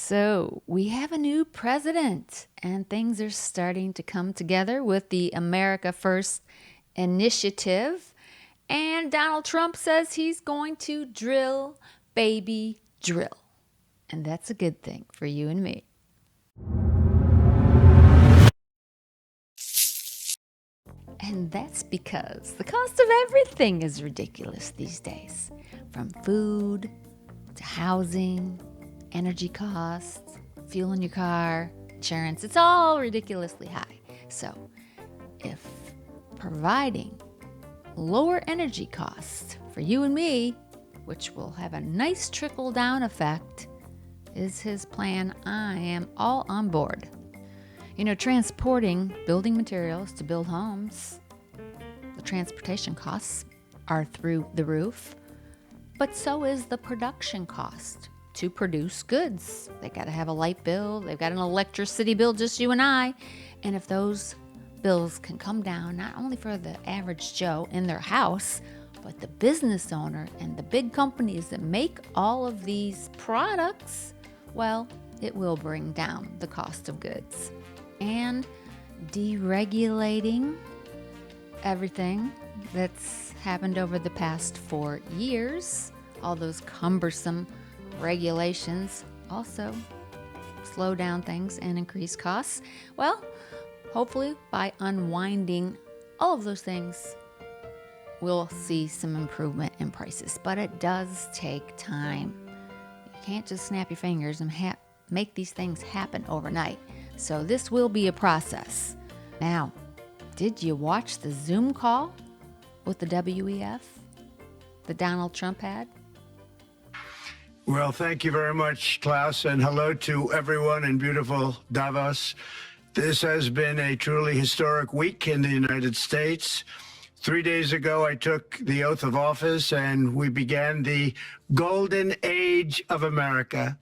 So we have a new president, and things are starting to come together with the America First initiative. And Donald Trump says he's going to drill, baby, drill. And that's a good thing for you and me. And that's because the cost of everything is ridiculous these days. From food to housing, energy costs, fuel in your car, insurance, it's all ridiculously high. So if providing lower energy costs for you and me, which will have a nice trickle-down effect, is his plan, I am all on board. Transporting building materials to build homes, the transportation costs are through the roof, but so is the production cost to produce goods. They got to have a light bill, they've got an electricity bill, just you and I. And if those bills can come down, not only for the average Joe in their house, but the business owner and the big companies that make all of these products, well, it will bring down the cost of goods. And deregulating everything that's happened over the past 4 years, all those cumbersome regulations also slow down things and increase costs. Well, hopefully by unwinding all of those things, we'll see some improvement in prices. But it does take time. You can't just snap your fingers and make these things happen overnight. So this will be a process. Now, did you watch the Zoom call with the WEF that Donald Trump had? Well, thank you very much, Klaus, and hello to everyone in beautiful Davos. This has been a truly historic week in the United States. 3 days ago, I took the oath of office and we began the golden age of America.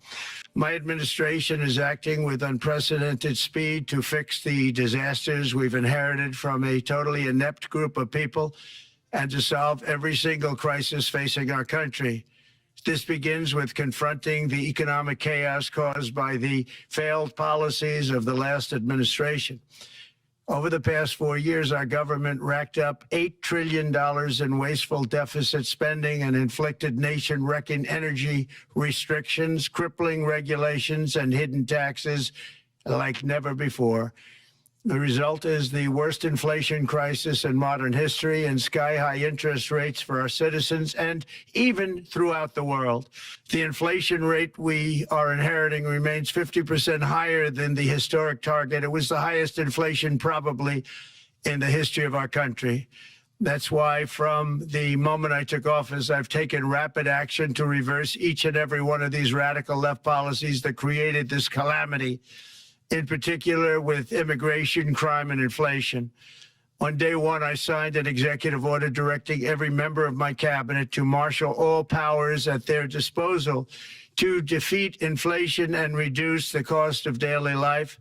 My administration is acting with unprecedented speed to fix the disasters we've inherited from a totally inept group of people and to solve every single crisis facing our country. This begins with confronting the economic chaos caused by the failed policies of the last administration. Over the past 4 years, our government racked up $8 trillion in wasteful deficit spending and inflicted nation-wrecking energy restrictions, crippling regulations, and hidden taxes like never before. The result is the worst inflation crisis in modern history and sky-high interest rates for our citizens and even throughout the world. The inflation rate we are inheriting remains 50% higher than the historic target. It was the highest inflation probably in the history of our country. That's why from the moment I took office, I've taken rapid action to reverse each and every one of these radical left policies that created this calamity, in particular with immigration, crime, and inflation. On day one, I signed an executive order directing every member of my cabinet to marshal all powers at their disposal to defeat inflation and reduce the cost of daily life.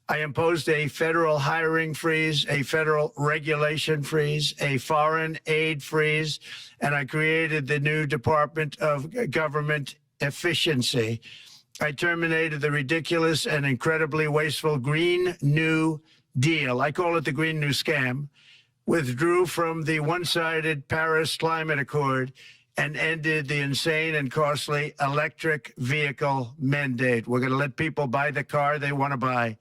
I imposed a federal hiring freeze, a federal regulation freeze, a foreign aid freeze, and I created the new Department of Government Efficiency. I terminated the ridiculous and incredibly wasteful Green New Deal. I call it the Green New Scam. Withdrew from the one-sided Paris Climate Accord and ended the insane and costly electric vehicle mandate. We're going to let people buy the car they want to buy.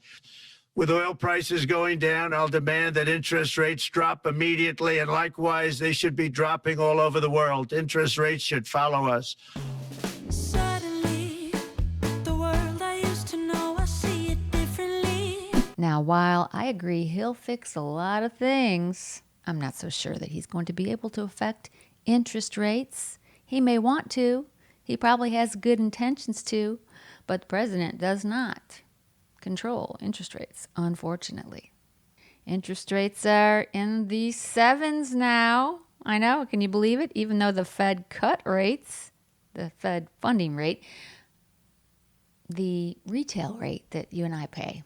With oil prices going down, I'll demand that interest rates drop immediately, and likewise, they should be dropping all over the world. Interest rates should follow us. Now, while I agree he'll fix a lot of things, I'm not so sure that he's going to be able to affect interest rates. He may want to. He probably has good intentions to, but the president does not control interest rates, unfortunately. Interest rates are in the 7s now. I know, can you believe it? Even though the Fed cut rates, the Fed funding rate, the retail rate that you and I pay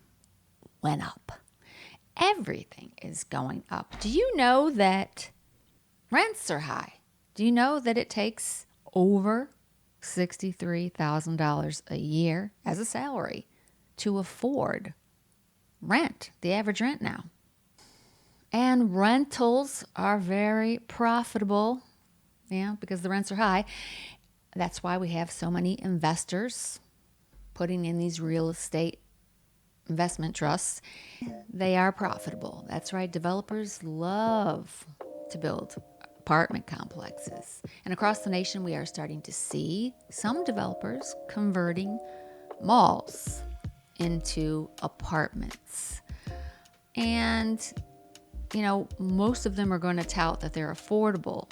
went up. Everything is going up. Do you know that rents are high? Do you know that it takes over $63,000 a year as a salary to afford rent, the average rent now. And rentals are very profitable, because the rents are high. That's why we have so many investors putting in these real estate investment trusts. They are profitable. That's right. Developers love to build apartment complexes. And across the nation, we are starting to see some developers converting malls into apartments. And, most of them are going to tout that they're affordable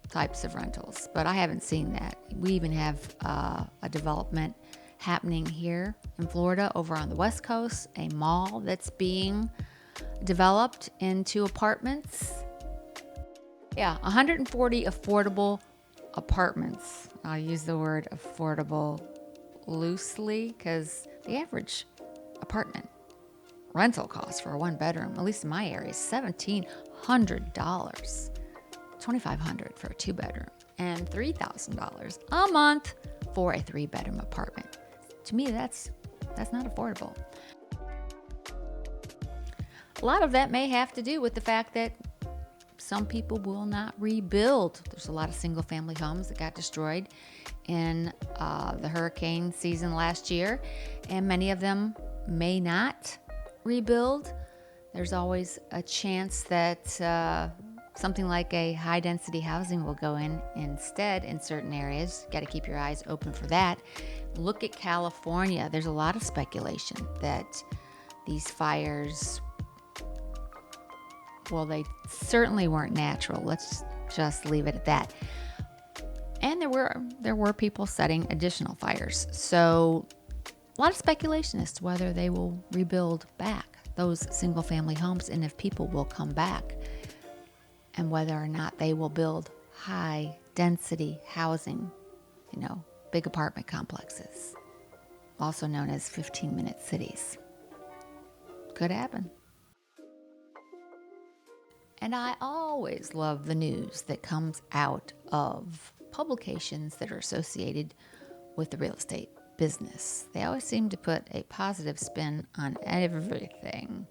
types of rentals, but I haven't seen that. We even have a development happening here in Florida over on the West Coast, a mall that's being developed into apartments. 140 affordable apartments. I'll use the word affordable loosely because the average apartment rental cost for a one bedroom, at least in my area, is $1,700, $2,500 for a two bedroom, and $3,000 a month for a three bedroom apartment. To me, that's not affordable. A lot of that may have to do with the fact that some people will not rebuild. There's a lot of single family homes that got destroyed in the hurricane season last year, and many of them may not rebuild. There's always a chance that something like a high density housing will go in instead in certain areas. Got to keep your eyes open for that. Look at California. There's a lot of speculation that these fires, well, they certainly weren't natural. Let's just leave it at that. And there were people setting additional fires. So a lot of speculation as to whether they will rebuild back those single family homes and if people will come back, and whether or not they will build high density housing, big apartment complexes, also known as 15-minute cities. Could happen. And I always love the news that comes out of publications that are associated with the real estate business. They always seem to put a positive spin on everything,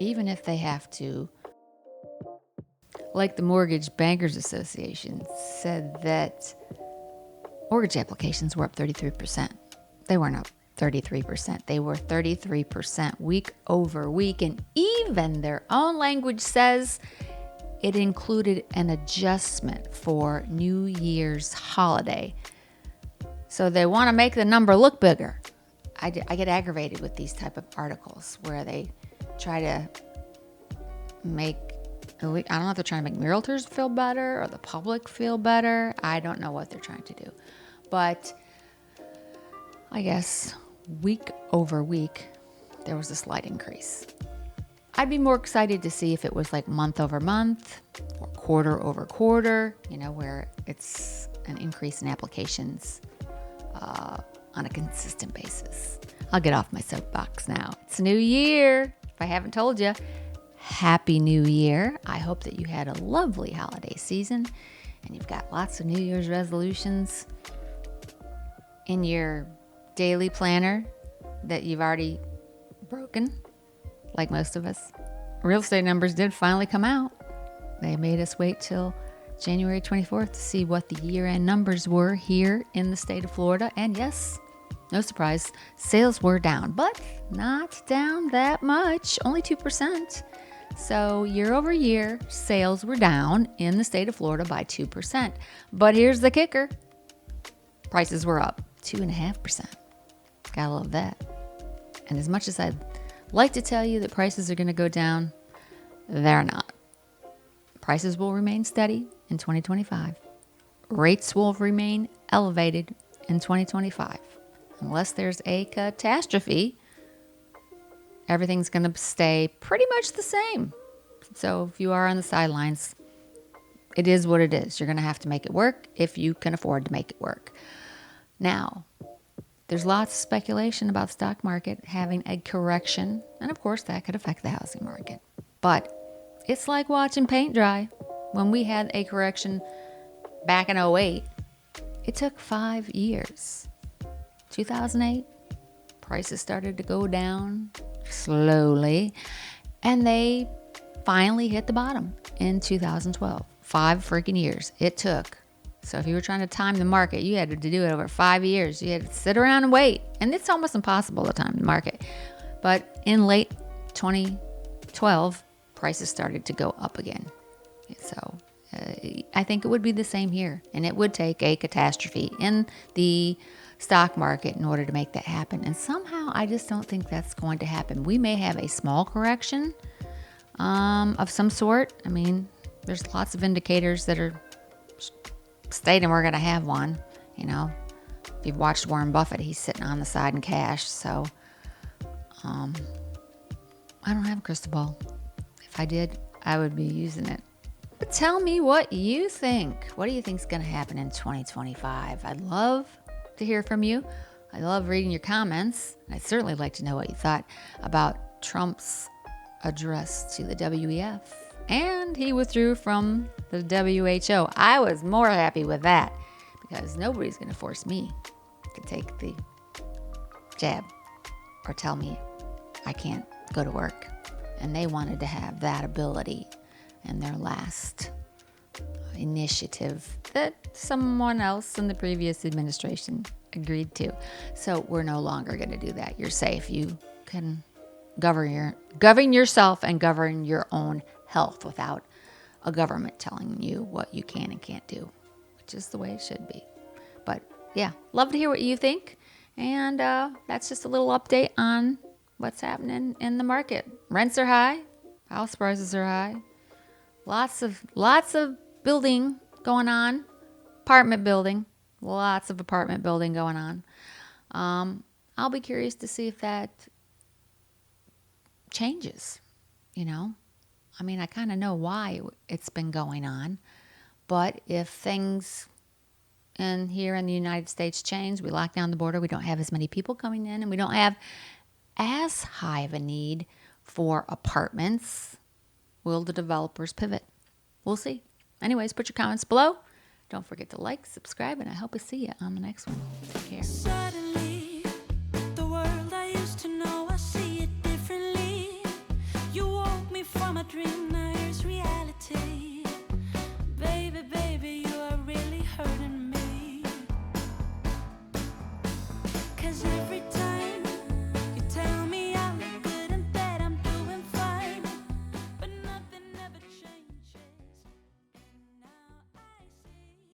even if they have to. Like the Mortgage Bankers Association said that mortgage applications were up 33%. They weren't up 33%. They were 33% week over week. And even their own language says it included an adjustment for New Year's holiday. So they want to make the number look bigger. I get aggravated with these type of articles where they try to make, I don't know if they're trying to make realtors feel better or the public feel better. I don't know what they're trying to do. But I guess week over week, there was a slight increase. I'd be more excited to see if it was like month over month or quarter over quarter, where it's an increase in applications on a consistent basis. I'll get off my soapbox now. It's a new year. If I haven't told you, Happy New Year. I hope that you had a lovely holiday season and you've got lots of New Year's resolutions in your daily planner that you've already broken, like most of us. Real estate numbers did finally come out. They made us wait till January 24th to see what the year-end numbers were here in the state of Florida. And yes, no surprise, sales were down, but not down that much, only 2%. So year over year, sales were down in the state of Florida by 2%. But here's the kicker. Prices were up 2.5%. Gotta love that. And as much as I'd like to tell you that prices are going to go down, they're not. Prices will remain steady in 2025. Rates will remain elevated in 2025. Unless there's a catastrophe, everything's going to stay pretty much the same. So if you are on the sidelines, it is what it is. You're going to have to make it work if you can afford to make it work. Now, there's lots of speculation about the stock market having a correction, and of course that could affect the housing market. But it's like watching paint dry. When we had a correction back in 2008, It took 5 years. 2008, prices started to go down slowly, and they finally hit the bottom in 2012. 5 freaking years it took. So if you were trying to time the market, you had to do it over 5 years. You had to sit around and wait. And it's almost impossible to time the market. But in late 2012, prices started to go up again. So I think it would be the same here. And it would take a catastrophe in the stock market in order to make that happen. And somehow I just don't think that's going to happen. We may have a small correction of some sort. I mean, there's lots of indicators that are stating we're going to have one. You know, if you've watched Warren Buffett, he's sitting on the side in cash. So I don't have a crystal ball. If I did, I would be using it. But tell me what you think. What do you think is going to happen in 2025? I'd love to hear from you. I love reading your comments. I'd certainly like to know what you thought about Trump's address to the WEF. And he withdrew from the WHO. I was more happy with that because nobody's going to force me to take the jab or tell me I can't go to work. And they wanted to have that ability in their last initiative that someone else in the previous administration agreed to. So we're no longer going to do that. You're safe. You can govern yourself and govern your own health without a government telling you what you can and can't do, which is the way it should be. But yeah, love to hear what you think. And that's just a little update on what's happening in the market. Rents are high. House prices are high. Lots of building going on. Apartment building. Lots of apartment building going on. I'll be curious to see if that changes, you know. I mean, I kind of know why it's been going on. But if things here in the United States change, we lock down the border, we don't have as many people coming in, and we don't have as high of a need for apartments, will the developers pivot? We'll see. Anyways, put your comments below. Don't forget to like, subscribe, and I hope to see you on the next one. Take care.